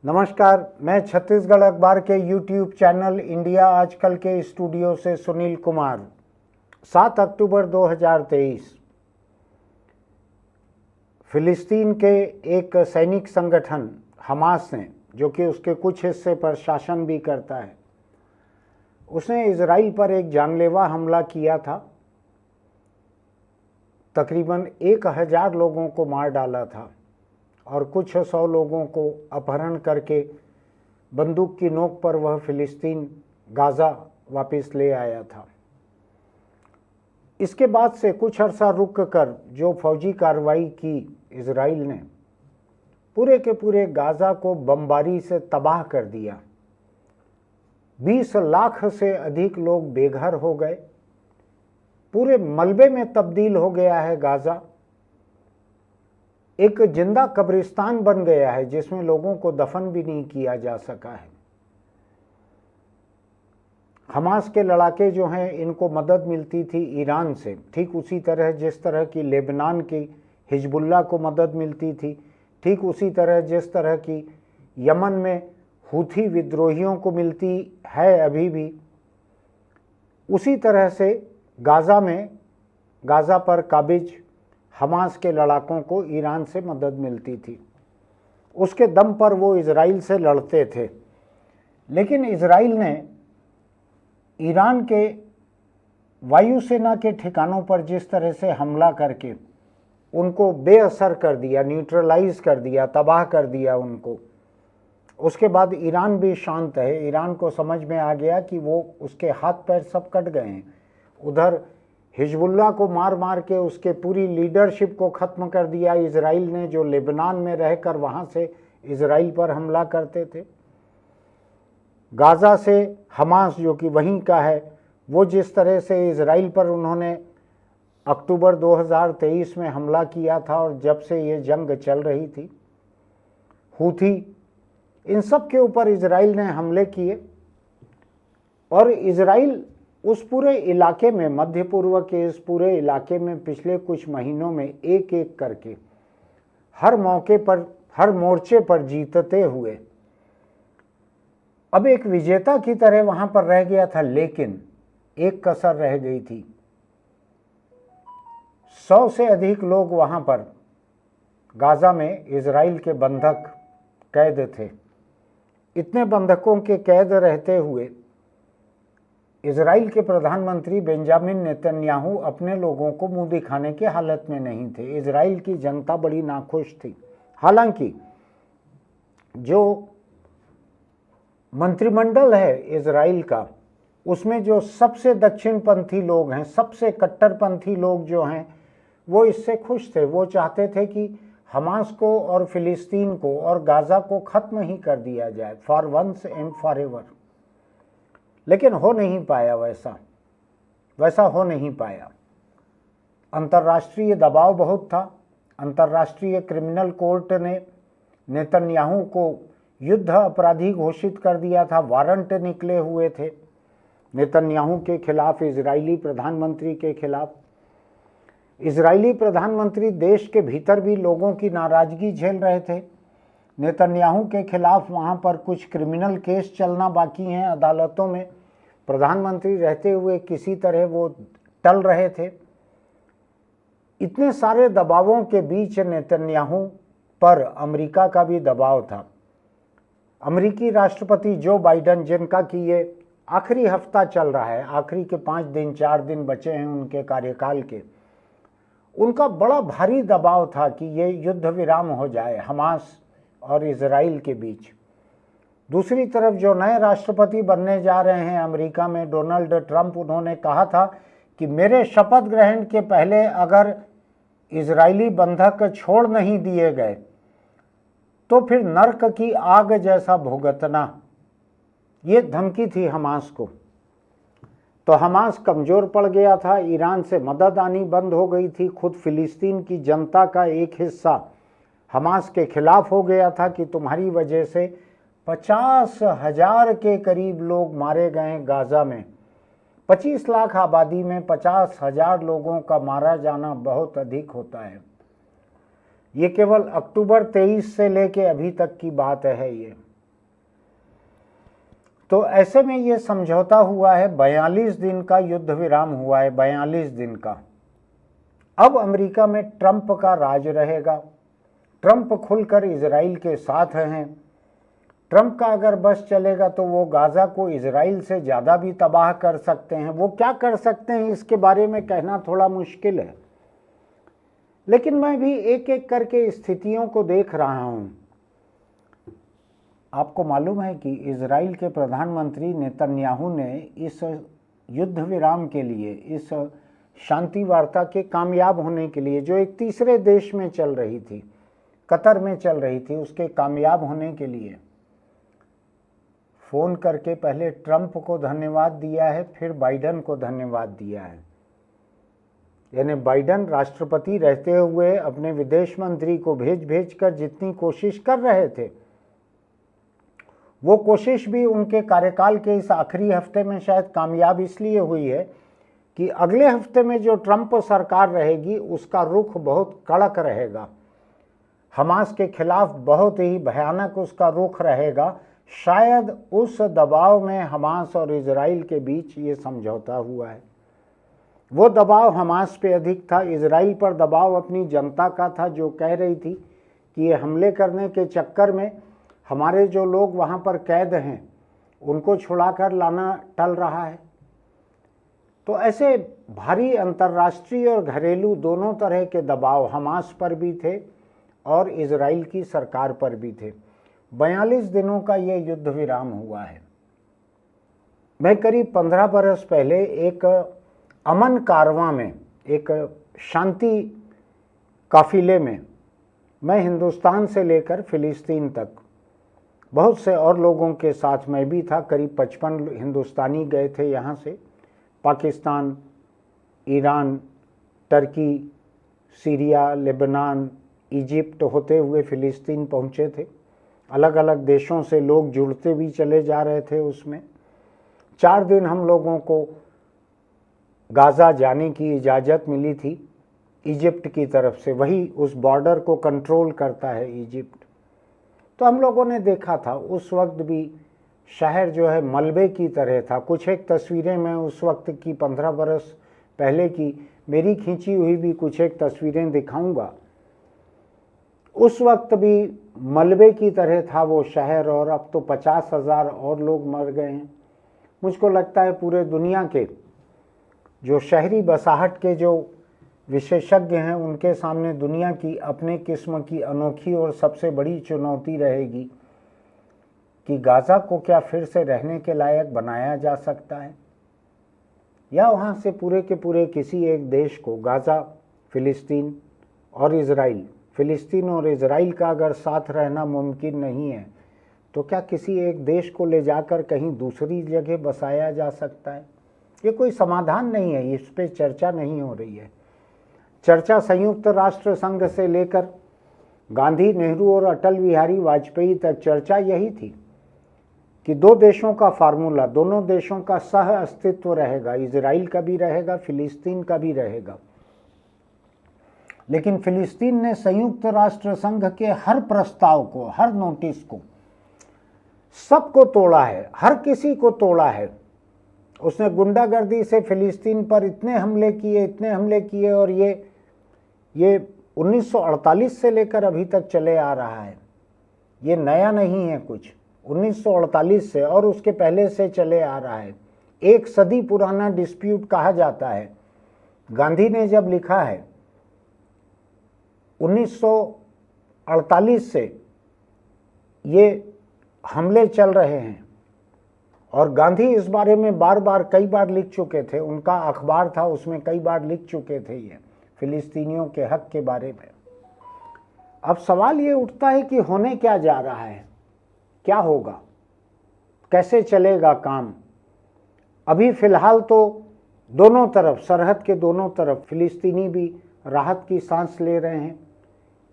नमस्कार, मैं छत्तीसगढ़ अखबार के यूट्यूब चैनल इंडिया आजकल के स्टूडियो से सुनील कुमार। 7 अक्टूबर 2023 फिलिस्तीन के एक सैनिक संगठन हमास ने, जो कि उसके कुछ हिस्से पर शासन भी करता है, उसने इजराइल पर एक जानलेवा हमला किया था। तकरीबन 1000 लोगों को मार डाला था और कुछ 100 लोगों को अपहरण करके बंदूक की नोक पर वह फिलिस्तीन गाज़ा वापस ले आया था। इसके बाद से कुछ अरसा रुक कर जो फौजी कार्रवाई की इजराइल ने, पूरे के पूरे गाज़ा को बमबारी से तबाह कर दिया। 20 लाख से अधिक लोग बेघर हो गए, पूरे मलबे में तब्दील हो गया है गाज़ा। एक जिंदा कब्रिस्तान बन गया है जिसमें लोगों को दफन भी नहीं किया जा सका है। हमास के लड़ाके जो हैं, इनको मदद मिलती थी ईरान से, ठीक उसी तरह जिस तरह की लेबनान की हिजबुल्लाह को मदद मिलती थी, ठीक उसी तरह जिस तरह की यमन में हूथी विद्रोहियों को मिलती है अभी भी, उसी तरह से गाज़ा पर काबिज हमास के लड़ाकों को ईरान से मदद मिलती थी। उसके दम पर वो इजराइल से लड़ते थे। लेकिन इजराइल ने ईरान के वायुसेना के ठिकानों पर जिस तरह से हमला करके उनको बेअसर कर दिया, न्यूट्रलाइज कर दिया, तबाह कर दिया उनको, उसके बाद ईरान भी शांत है। ईरान को समझ में आ गया कि वो उसके हाथ पैर सब कट गए हैं। उधर हिजबुल्लाह को मार मार के उसके पूरी लीडरशिप को ख़त्म कर दिया इजराइल ने, जो लेबनान में रहकर वहाँ से इजराइल पर हमला करते थे। गाज़ा से हमास, जो कि वहीं का है, वो जिस तरह से इजराइल पर उन्होंने अक्टूबर 2023 में हमला किया था, और जब से ये जंग चल रही थी, हूथी, इन सब के ऊपर इजराइल ने हमले किए। और इजराइल उस पूरे इलाके में, मध्य पूर्व के इस पूरे इलाके में पिछले कुछ महीनों में एक एक करके हर मौके पर, हर मोर्चे पर जीतते हुए अब एक विजेता की तरह वहां पर रह गया था। लेकिन एक कसर रह गई थी। 100 से अधिक लोग वहां पर गाज़ा में इजराइल के बंधक कैद थे। इतने बंधकों के कैद रहते हुए इजराइल के प्रधानमंत्री बेंजामिन नेतन्याहू अपने लोगों को मुंह दिखाने की हालत में नहीं थे। इजराइल की जनता बड़ी नाखुश थी। हालांकि जो मंत्रिमंडल है इजराइल का, उसमें जो सबसे दक्षिणपंथी लोग हैं, सबसे कट्टरपंथी लोग जो हैं, वो इससे खुश थे। वो चाहते थे कि हमास को और फिलिस्तीन को और गाज़ा को ख़त्म ही कर दिया जाए, for once and for ever. लेकिन हो नहीं पाया, वैसा हो नहीं पाया। अंतर्राष्ट्रीय दबाव बहुत था। अंतर्राष्ट्रीय क्रिमिनल कोर्ट ने नेतन्याहू को युद्ध अपराधी घोषित कर दिया था। वारंट निकले हुए थे नेतन्याहू के खिलाफ, इजरायली प्रधानमंत्री के खिलाफ। इजरायली प्रधानमंत्री देश के भीतर भी लोगों की नाराजगी झेल रहे थे। नेतन्याहू के खिलाफ वहाँ पर कुछ क्रिमिनल केस चलना बाकी हैं अदालतों में। प्रधानमंत्री रहते हुए किसी तरह वो टल रहे थे। इतने सारे दबावों के बीच नेतन्याहू पर अमेरिका का भी दबाव था। अमेरिकी राष्ट्रपति जो बाइडेन, जिनका कि ये आखिरी हफ्ता चल रहा है, आखिरी के 5 दिन 4 दिन बचे हैं उनके कार्यकाल के, उनका बड़ा भारी दबाव था कि ये युद्ध विराम हो जाए हमास और इजराइल के बीच। दूसरी तरफ जो नए राष्ट्रपति बनने जा रहे हैं अमेरिका में, डोनाल्ड ट्रंप, उन्होंने कहा था कि मेरे शपथ ग्रहण के पहले अगर इजरायली बंधक छोड़ नहीं दिए गए तो फिर नर्क की आग जैसा भुगतना। ये धमकी थी हमास को। तो हमास कमज़ोर पड़ गया था। ईरान से मदद आनी बंद हो गई थी। खुद फिलिस्तीन की जनता का एक हिस्सा हमास के खिलाफ हो गया था कि तुम्हारी वजह से 50,000 के करीब लोग मारे गए गाज़ा में। 25 लाख आबादी में 50,000 लोगों का मारा जाना बहुत अधिक होता है। ये केवल अक्टूबर 23 से लेके अभी तक की बात है। ये तो ऐसे में ये समझौता हुआ है, 42 दिन का युद्ध विराम हुआ है, 42 दिन का। अब अमेरिका में ट्रंप का राज रहेगा। ट्रंप खुलकर इजराइल के साथ हैं। ट्रंप का अगर बस चलेगा तो वो गाज़ा को इजराइल से ज़्यादा भी तबाह कर सकते हैं। वो क्या कर सकते हैं इसके बारे में कहना थोड़ा मुश्किल है, लेकिन मैं भी एक एक करके स्थितियों को देख रहा हूँ। आपको मालूम है कि इजराइल के प्रधानमंत्री नेतन्याहू ने इस युद्ध विराम के लिए, इस शांति वार्ता के कामयाब होने के लिए, जो एक तीसरे देश में चल रही थी, कतर में चल रही थी, उसके कामयाब होने के लिए फ़ोन करके पहले ट्रंप को धन्यवाद दिया है, फिर बाइडन को धन्यवाद दिया है। यानी बाइडन राष्ट्रपति रहते हुए अपने विदेश मंत्री को भेज कर जितनी कोशिश कर रहे थे, वो कोशिश भी उनके कार्यकाल के इस आखिरी हफ्ते में शायद कामयाब इसलिए हुई है कि अगले हफ्ते में जो ट्रंप सरकार रहेगी उसका रुख बहुत कड़क रहेगा। हमास के खिलाफ बहुत ही भयानक उसका रुख रहेगा। शायद उस दबाव में हमास और इजराइल के बीच ये समझौता हुआ है। वो दबाव हमास पे अधिक था, इजराइल पर दबाव अपनी जनता का था, जो कह रही थी कि ये हमले करने के चक्कर में हमारे जो लोग वहाँ पर कैद हैं उनको छुड़ाकर लाना टल रहा है। तो ऐसे भारी अंतर्राष्ट्रीय और घरेलू दोनों तरह के दबाव हमास पर भी थे और इजराइल की सरकार पर भी थे। 42 दिनों का ये युद्ध विराम हुआ है। मैं करीब 15 बरस पहले एक अमन कारवां में, एक शांति काफिले में, मैं हिंदुस्तान से लेकर फिलिस्तीन तक बहुत से और लोगों के साथ मैं भी था। करीब 55 हिंदुस्तानी गए थे यहाँ से। Pakistan, Iran, Turkey, Syria, Lebanon, Egypt होते हुए फिलिस्तीन पहुँचे थे। अलग अलग देशों से लोग जुड़ते भी चले जा रहे थे उसमें। 4 दिन हम लोगों को गाज़ा जाने की इजाज़त मिली थी इजिप्ट की तरफ से। वही उस बॉर्डर को कंट्रोल करता है इजिप्ट। तो हम लोगों ने देखा था उस वक्त भी शहर जो है मलबे की तरह था। कुछ एक तस्वीरें मैं उस वक्त की 15 बरस पहले की मेरी खींची हुई भी कुछ एक तस्वीरें दिखाऊंगा। उस वक्त भी मलबे की तरह था वो शहर, और अब तो 50,000 और लोग मर गए हैं। मुझको लगता है पूरे दुनिया के जो शहरी बसाहट के जो विशेषज्ञ हैं उनके सामने दुनिया की अपने किस्म की अनोखी और सबसे बड़ी चुनौती रहेगी कि गाज़ा को क्या फिर से रहने के लायक बनाया जा सकता है, या वहाँ से पूरे के पूरे किसी एक देश को, गाज़ा, फिलिस्तीन और इजराइल, फिलिस्तीन और इजराइल का अगर साथ रहना मुमकिन नहीं है तो क्या किसी एक देश को ले जाकर कहीं दूसरी जगह बसाया जा सकता है? ये कोई समाधान नहीं है, इस पे चर्चा नहीं हो रही है। चर्चा संयुक्त राष्ट्र संघ से लेकर गांधी, नेहरू और अटल बिहारी वाजपेयी तक चर्चा यही थी कि 2 देशों का फार्मूला, दोनों देशों का सह अस्तित्व रहेगा, इजराइल का भी रहेगा, फिलिस्तीन का भी रहेगा। लेकिन फिलिस्तीन ने संयुक्त राष्ट्र संघ के हर प्रस्ताव को, हर नोटिस को, सबको तोड़ा है, हर किसी को तोड़ा है। उसने गुंडागर्दी से फिलिस्तीन पर इतने हमले किए और ये 1948 से लेकर अभी तक चले आ रहा है। ये नया नहीं है कुछ, 1948 से और उसके पहले से चले आ रहा है। 1 सदी पुराना डिस्प्यूट कहा जाता है। गांधी ने जब लिखा है 1948 से ये हमले चल रहे हैं, और गांधी इस बारे में कई बार लिख चुके थे। उनका अखबार था, उसमें कई बार लिख चुके थे ये फिलिस्तीनियों के हक के बारे में। अब सवाल ये उठता है कि होने क्या जा रहा है, क्या होगा, कैसे चलेगा काम। अभी फिलहाल तो दोनों तरफ, सरहद के दोनों तरफ फिलिस्तीनी भी राहत की सांस ले रहे हैं।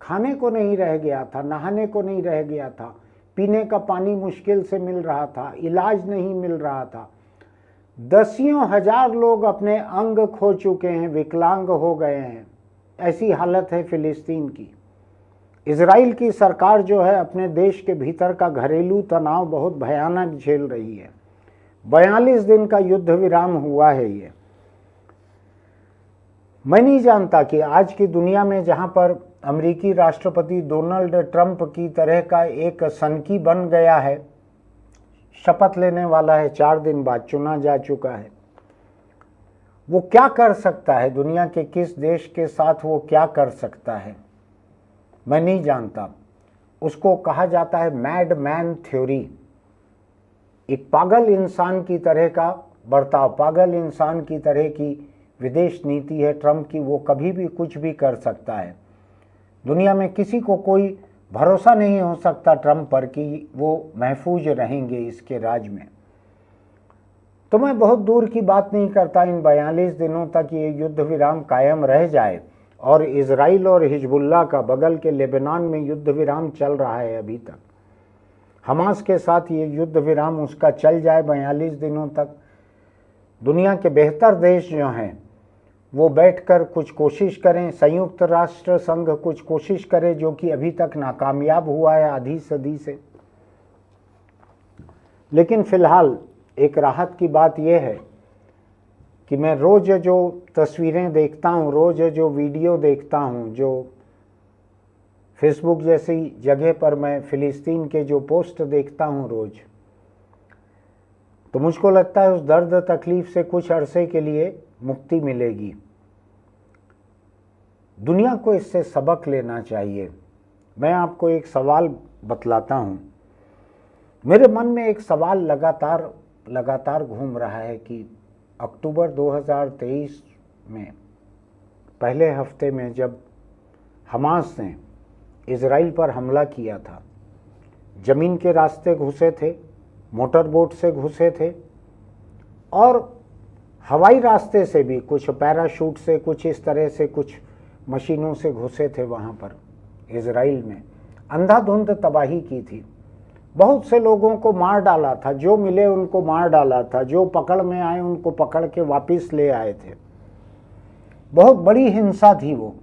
खाने को नहीं रह गया था, नहाने को नहीं रह गया था, पीने का पानी मुश्किल से मिल रहा था, इलाज नहीं मिल रहा था। 10 हजार लोग अपने अंग खो चुके हैं, विकलांग हो गए हैं। ऐसी हालत है फिलिस्तीन की। इजराइल की सरकार जो है अपने देश के भीतर का घरेलू तनाव बहुत भयानक झेल रही है। 42 दिन का युद्ध विराम हुआ है ये। मैं नहीं जानता कि आज की दुनिया में जहां पर अमेरिकी राष्ट्रपति डोनाल्ड ट्रंप की तरह का एक सनकी बन गया है, शपथ लेने वाला है, 4 दिन बाद चुना जा चुका है, वो क्या कर सकता है, दुनिया के किस देश के साथ वो क्या कर सकता है, मैं नहीं जानता। उसको कहा जाता है मैड मैन थ्योरी। एक पागल इंसान की तरह का बर्ताव, पागल इंसान की तरह की विदेश नीति है ट्रंप की। वो कभी भी कुछ भी कर सकता है। दुनिया में किसी को कोई भरोसा नहीं हो सकता ट्रंप पर कि वो महफूज रहेंगे इसके राज में। तो मैं बहुत दूर की बात नहीं करता, इन 42 दिनों तक ये युद्ध विराम कायम रह जाए। और इजराइल और हिजबुल्लाह का बगल के लेबनान में युद्ध विराम चल रहा है अभी तक। हमास के साथ ये युद्ध विराम उसका चल जाए 42 दिनों तक। दुनिया के बेहतर देश जो हैं वो बैठकर कुछ कोशिश करें, संयुक्त राष्ट्र संघ कुछ कोशिश करे, जो कि अभी तक नाकामयाब हुआ है आधी सदी से। लेकिन फिलहाल एक राहत की बात यह है कि मैं रोज़ जो तस्वीरें देखता हूँ, रोज़ जो वीडियो देखता हूँ, जो फेसबुक जैसी जगह पर मैं फ़िलिस्तीन के जो पोस्ट देखता हूँ रोज़, तो मुझको लगता है उस दर्द तकलीफ़ से कुछ अरसे के लिए मुक्ति मिलेगी। दुनिया को इससे सबक लेना चाहिए। मैं आपको एक सवाल बतलाता हूँ। मेरे मन में एक सवाल लगातार घूम रहा है कि अक्टूबर 2023 में पहले हफ्ते में जब हमास ने इजराइल पर हमला किया था, ज़मीन के रास्ते घुसे थे, मोटर बोट से घुसे थे और हवाई रास्ते से भी, कुछ पैराशूट से, कुछ इस तरह से, कुछ मशीनों से घुसे थे वहाँ पर इजराइल में। अंधाधुंध तबाही की थी। बहुत से लोगों को मार डाला था, जो मिले उनको मार डाला था, जो पकड़ में आए उनको पकड़ के वापस ले आए थे। बहुत बड़ी हिंसा थी वो,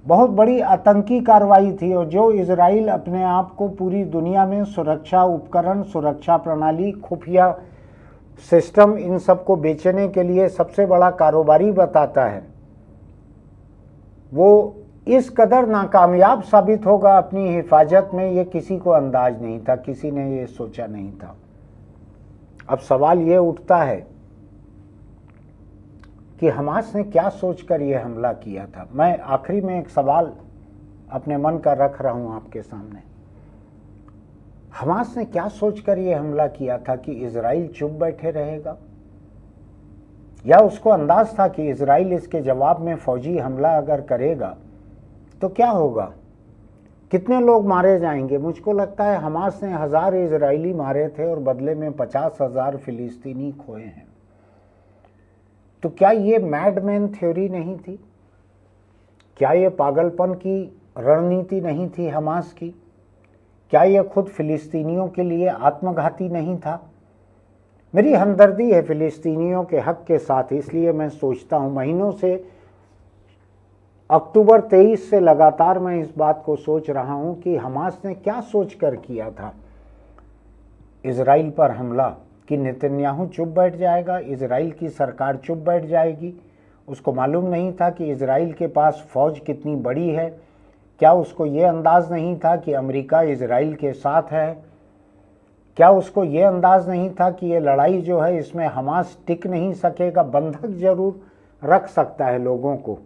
बहुत बड़ी आतंकी कार्रवाई थी। और जो इजराइल अपने आप को पूरी दुनिया में सुरक्षा उपकरण, सुरक्षा प्रणाली, खुफिया सिस्टम, इन सब को बेचने के लिए सबसे बड़ा कारोबारी बताता है, वो इस कदर नाकामयाब साबित होगा अपनी हिफाजत में, ये किसी को अंदाज नहीं था, किसी ने ये सोचा नहीं था। अब सवाल ये उठता है कि हमास ने क्या सोचकर ये हमला किया था। मैं आखिरी में एक सवाल अपने मन का रख रहा हूं आपके सामने। हमास ने क्या सोचकर ये हमला किया था कि इजराइल चुप बैठे रहेगा, या उसको अंदाज था कि इजराइल इसके जवाब में फौजी हमला अगर करेगा तो क्या होगा, कितने लोग मारे जाएंगे। मुझको लगता है हमास ने 1000 इजरायली मारे थे और बदले में 50,000 फिलिस्तीनी खोए हैं। तो क्या ये मैडमैन थ्योरी नहीं थी? क्या ये पागलपन की रणनीति नहीं थी हमास की? क्या ये खुद फिलिस्तीनियों के लिए आत्मघाती नहीं था? मेरी हमदर्दी है फिलिस्तीनियों के हक के साथ, इसलिए मैं सोचता हूँ, महीनों से, अक्टूबर 23 से लगातार मैं इस बात को सोच रहा हूँ कि हमास ने क्या सोचकर किया था इजराइल पर हमला, कि नेतन्याहू चुप बैठ जाएगा, इजराइल की सरकार चुप बैठ जाएगी। उसको मालूम नहीं था कि इजराइल के पास फौज कितनी बड़ी है? क्या उसको ये अंदाज़ नहीं था कि अमेरिका इजराइल के साथ है? क्या उसको ये अंदाज़ नहीं था कि ये लड़ाई जो है इसमें हमास टिक नहीं सकेगा? बंधक जरूर रख सकता है, लोगों को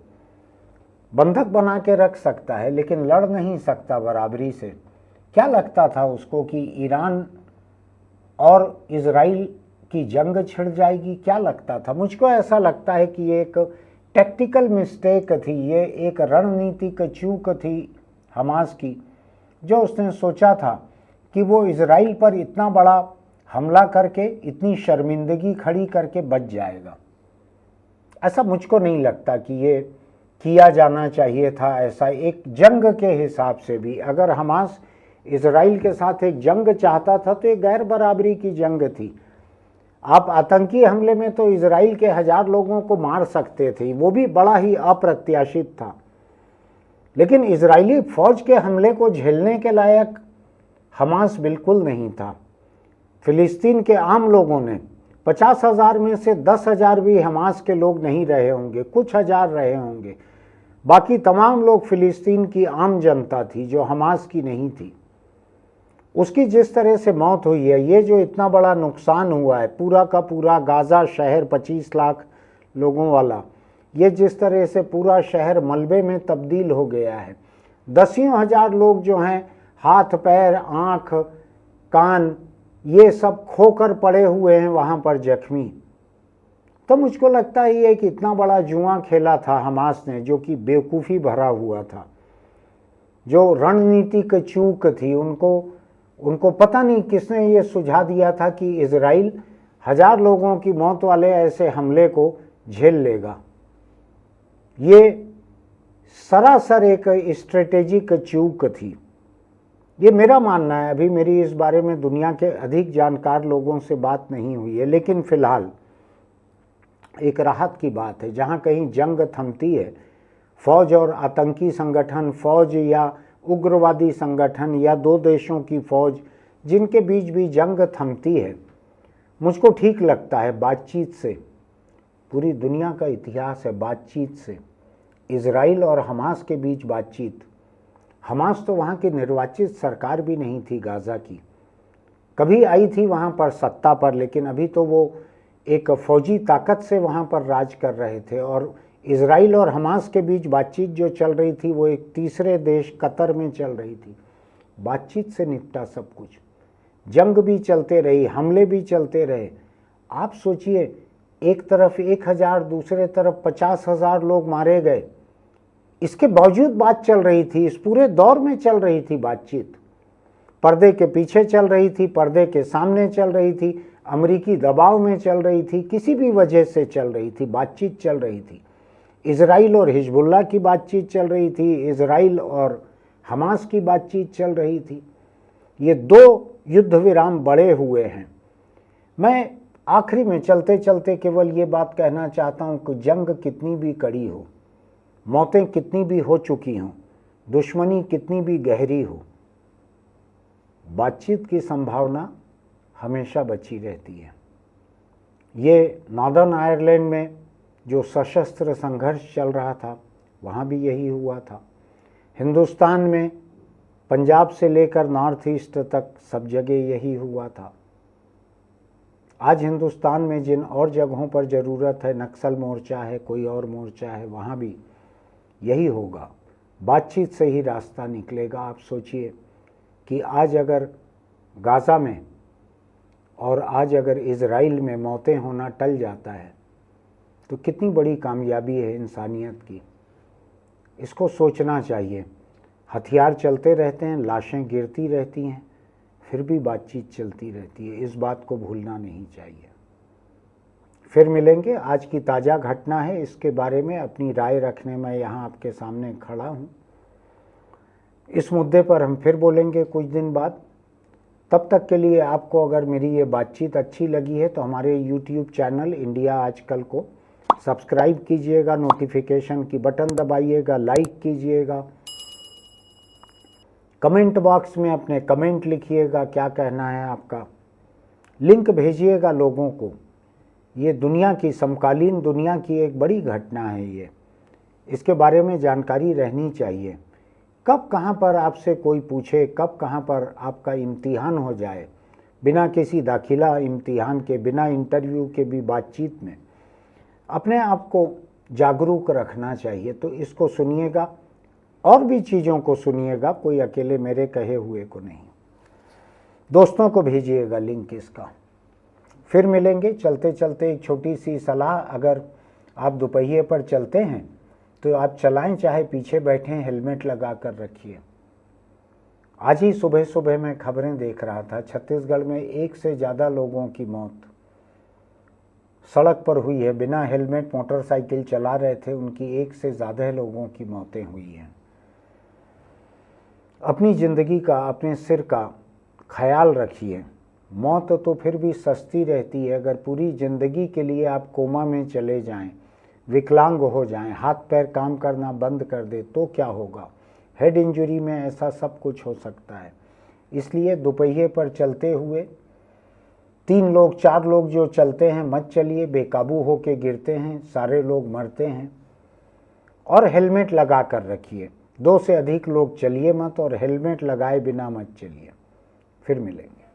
बंधक बना के रख सकता है, लेकिन लड़ नहीं सकता बराबरी से। क्या लगता था उसको कि ईरान और इजराइल की जंग छिड़ जाएगी? क्या लगता था? मुझको ऐसा लगता है कि ये एक टैक्टिकल मिस्टेक थी, ये एक रणनीतिक चूक थी हमास की, जो उसने सोचा था कि वो इजराइल पर इतना बड़ा हमला करके, इतनी शर्मिंदगी खड़ी करके बच जाएगा। ऐसा मुझको नहीं लगता कि ये किया जाना चाहिए था। ऐसा एक जंग के हिसाब से भी, अगर हमास इजराइल के साथ एक जंग चाहता था तो ये गैर बराबरी की जंग थी। आप आतंकी हमले में तो इजराइल के 1000 लोगों को मार सकते थे, वो भी बड़ा ही अप्रत्याशित था, लेकिन इजरायली फौज के हमले को झेलने के लायक हमास बिल्कुल नहीं था। फिलिस्तीन के आम लोगों ने 50,000 में से 10,000 भी हमास के लोग नहीं रहे होंगे, कुछ हजार रहे होंगे। बाकी तमाम लोग फिलिस्तीन की आम जनता थी जो हमास की नहीं थी। उसकी जिस तरह से मौत हुई है, ये जो इतना बड़ा नुकसान हुआ है, पूरा का पूरा गाज़ा शहर 25 लाख लोगों वाला, ये जिस तरह से पूरा शहर मलबे में तब्दील हो गया है, दसियों हजार लोग जो हैं हाथ पैर आँख कान ये सब खोकर पड़े हुए हैं वहाँ पर जख्मी। तो मुझको लगता है ये कि इतना बड़ा जुआ खेला था हमास ने, जो कि बेवकूफ़ी भरा हुआ था, जो रणनीतिक चूक थी। उनको पता नहीं किसने ये सुझा दिया था कि इजराइल 1000 लोगों की मौत वाले ऐसे हमले को झेल लेगा। ये सरासर एक स्ट्रेटेजिक चूक थी, ये मेरा मानना है। अभी मेरी इस बारे में दुनिया के अधिक जानकार लोगों से बात नहीं हुई है, लेकिन फिलहाल एक राहत की बात है। जहाँ कहीं जंग थमती है, फौज और आतंकी संगठन, फौज या उग्रवादी संगठन या दो देशों की फौज जिनके बीच भी जंग थमती है, मुझको ठीक लगता है बातचीत से। पूरी दुनिया का इतिहास है बातचीत से। इजराइल और हमास के बीच बातचीत। हमास तो वहाँ की निर्वाचित सरकार भी नहीं थी गाज़ा की, कभी आई थी वहाँ पर सत्ता पर, लेकिन अभी तो वो एक फौजी ताकत से वहाँ पर राज कर रहे थे। और इजराइल और हमास के बीच बातचीत जो चल रही थी वो एक तीसरे देश कतर में चल रही थी। बातचीत से निपटा सब कुछ। जंग भी चलते रही, हमले भी चलते रहे। आप सोचिए, एक तरफ 1000, दूसरे तरफ 50,000 लोग मारे गए। इसके बावजूद बात चल रही थी, इस पूरे दौर में चल रही थी बातचीत। पर्दे के पीछे चल रही थी, पर्दे के सामने चल रही थी, अमेरिकी दबाव में चल रही थी, किसी भी वजह से चल रही थी, बातचीत चल रही थी। इजराइल और हिजबुल्लाह की बातचीत चल रही थी, इजराइल और हमास की बातचीत चल रही थी। ये दो युद्ध विराम बड़े हुए हैं। मैं आखिरी में चलते चलते केवल ये बात कहना चाहता हूँ कि जंग कितनी भी कड़ी हो, मौतें कितनी भी हो चुकी हों, दुश्मनी कितनी भी गहरी हो, बातचीत की संभावना हमेशा बची रहती है। ये नॉर्दर्न आयरलैंड में जो सशस्त्र संघर्ष चल रहा था, वहाँ भी यही हुआ था। हिंदुस्तान में पंजाब से लेकर नॉर्थ ईस्ट तक सब जगह यही हुआ था। आज हिंदुस्तान में जिन और जगहों पर ज़रूरत है, नक्सल मोर्चा है, कोई और मोर्चा है, वहाँ भी यही होगा। बातचीत से ही रास्ता निकलेगा। आप सोचिए कि आज अगर गाज़ा में और आज अगर इजराइल में मौतें होना टल जाता है तो कितनी बड़ी कामयाबी है इंसानियत की। इसको सोचना चाहिए। हथियार चलते रहते हैं, लाशें गिरती रहती हैं, फिर भी बातचीत चलती रहती है। इस बात को भूलना नहीं चाहिए। फिर मिलेंगे। आज की ताज़ा घटना है, इसके बारे में अपनी राय रखने में यहाँ आपके सामने खड़ा हूँ। इस मुद्दे पर हम फिर बोलेंगे कुछ दिन बाद। तब तक के लिए आपको अगर मेरी ये बातचीत अच्छी लगी है तो हमारे YouTube चैनल इंडिया आजकल को सब्सक्राइब कीजिएगा, नोटिफिकेशन की बटन दबाइएगा, लाइक कीजिएगा, कमेंट बॉक्स में अपने कमेंट लिखिएगा, क्या कहना है आपका, लिंक भेजिएगा लोगों को। ये दुनिया की, समकालीन दुनिया की एक बड़ी घटना है ये। इसके बारे में जानकारी रहनी चाहिए। कब कहाँ पर आपसे कोई पूछे, कब कहाँ पर आपका इम्तिहान हो जाए, बिना किसी दाखिला इम्तिहान के, बिना इंटरव्यू के भी बातचीत में अपने आप को जागरूक रखना चाहिए। तो इसको सुनिएगा और भी चीज़ों को सुनिएगा, कोई अकेले मेरे कहे हुए को नहीं। दोस्तों को भेजिएगा लिंक इसका। फिर मिलेंगे। चलते चलते एक छोटी सी सलाह, अगर आप दोपहिए पर चलते हैं तो आप चलाएं, चाहे पीछे बैठें, हेलमेट लगा कर रखिए। आज ही सुबह सुबह मैं खबरें देख रहा था, छत्तीसगढ़ में 1 से ज़्यादा लोगों की मौत सड़क पर हुई है। बिना हेलमेट मोटरसाइकिल चला रहे थे, उनकी 1 से ज़्यादा लोगों की मौतें हुई हैं। अपनी ज़िंदगी का, अपने सिर का ख्याल रखिए। मौत तो फिर भी सस्ती रहती है। अगर पूरी ज़िंदगी के लिए आप कोमा में चले जाएं, विकलांग हो जाएं, हाथ पैर काम करना बंद कर दे तो क्या होगा। हेड इंजरी में ऐसा सब कुछ हो सकता है। इसलिए दोपहिए पर चलते हुए 3 लोग 4 लोग जो चलते हैं मत चलिए, बेकाबू होके गिरते हैं, सारे लोग मरते हैं। और हेलमेट लगा कर रखिए, 2 से अधिक लोग चलिए मत और हेलमेट लगाए बिना मत चलिए। फिर मिलेंगे।